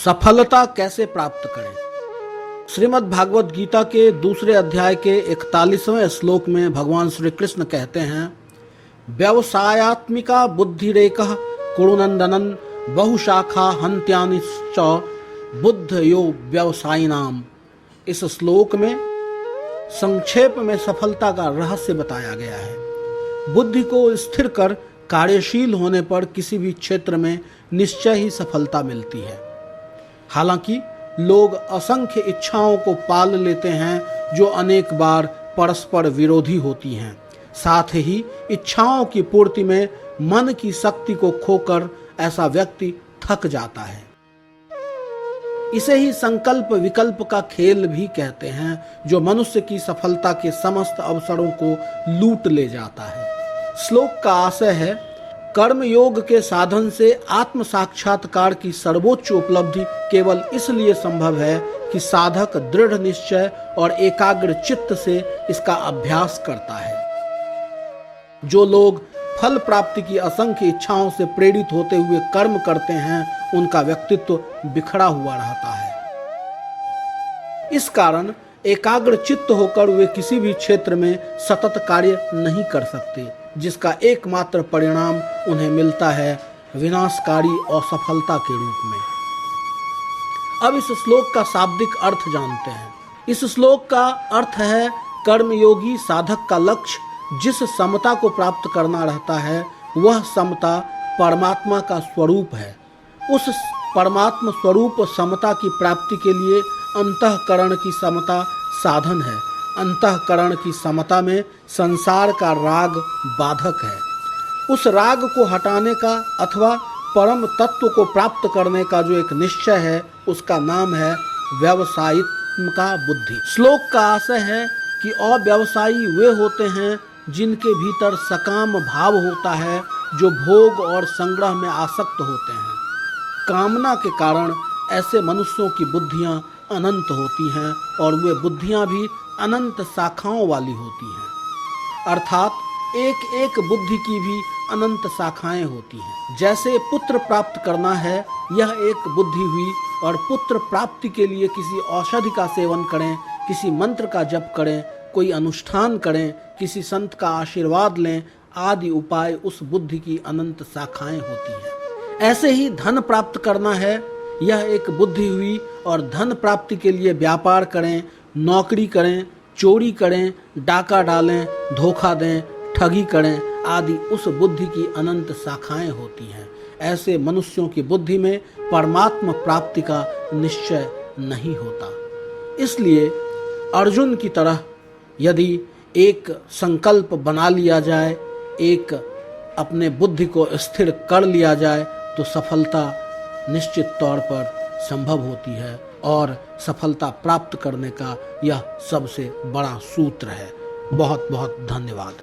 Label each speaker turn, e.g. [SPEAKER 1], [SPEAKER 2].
[SPEAKER 1] सफलता कैसे प्राप्त करें। श्रीमद् भागवत गीता के दूसरे अध्याय के 41वें श्लोक में भगवान श्री कृष्ण कहते हैं, व्यवसायात्मिका बुद्धिरेकः कुरुनंदनन बहुशाखा हन्त्यानि च बुद्धयो व्यवसायिनाम। इस श्लोक में संक्षेप में सफलता का रहस्य बताया गया है। बुद्धि को स्थिर कर कार्यशील होने पर किसी भी क्षेत्र में निश्चय ही सफलता मिलती है। हालांकि लोग असंख्य इच्छाओं को पाल लेते हैं जो अनेक बार परस्पर विरोधी होती हैं। साथ ही इच्छाओं की पूर्ति में मन की शक्ति को खोकर ऐसा व्यक्ति थक जाता है। इसे ही संकल्प विकल्प का खेल भी कहते हैं, जो मनुष्य की सफलता के समस्त अवसरों को लूट ले जाता है। श्लोक का आशय है, कर्म योग के साधन से आत्म साक्षात्कार की सर्वोच्च उपलब्धि केवल इसलिए संभव है कि साधक दृढ़ निश्चय और एकाग्र चित्त से इसका अभ्यास करता है। जो लोग फल प्राप्ति की असंख्य इच्छाओं से प्रेरित होते हुए कर्म करते हैं, उनका व्यक्तित्व बिखरा हुआ रहता है। इस कारण एकाग्र चित्त होकर वे किसी भी क्षेत्र में सतत कार्य नहीं कर सकते, जिसका एकमात्र परिणाम उन्हें मिलता है विनाशकारी असफलता के रूप में। अब इस श्लोक का शाब्दिक अर्थ जानते हैं। इस श्लोक का अर्थ है, कर्मयोगी साधक का लक्ष्य जिस समता को प्राप्त करना रहता है, वह समता परमात्मा का स्वरूप है। उस परमात्मा स्वरूप समता की प्राप्ति के लिए अंतःकरण की समता साधन है। अंतःकरण की समता में संसार का राग बाधक है। उस राग को हटाने का अथवा परम तत्व को प्राप्त करने का जो एक निश्चय है, उसका नाम है व्यवसायित्मिका बुद्धि। श्लोक का आशय है कि अव्यवसायी वे होते हैं जिनके भीतर सकाम भाव होता है, जो भोग और संग्रह में आसक्त होते हैं। कामना के कारण ऐसे मनुष्यों की बुद्धियां अनंत होती हैं और वे बुद्धियां भी अनंत शाखाओं वाली होती हैं। अर्थात एक एक बुद्धि की भी अनंत शाखाएं होती हैं। जैसे पुत्र प्राप्त करना है, यह एक बुद्धि हुई, और पुत्र प्राप्ति के लिए किसी औषधि का सेवन करें, किसी मंत्र का जप करें, कोई अनुष्ठान करें, किसी संत का आशीर्वाद लें, आदि उपाय उस बुद्धि की अनंत शाखाएं होती हैं। ऐसे ही धन प्राप्त करना है, यह एक बुद्धि हुई, और धन प्राप्ति के लिए व्यापार करें, नौकरी करें, चोरी करें, डाका डालें, धोखा दें, ठगी करें, आदि उस बुद्धि की अनंत शाखाएं होती हैं। ऐसे मनुष्यों की बुद्धि में परमात्मा प्राप्ति का निश्चय नहीं होता। इसलिए अर्जुन की तरह यदि एक संकल्प बना लिया जाए, एक अपने बुद्धि को स्थिर कर लिया जाए, तो सफलता निश्चित तौर पर संभव होती है, और सफलता प्राप्त करने का यह सबसे बड़ा सूत्र है। बहुत बहुत धन्यवाद।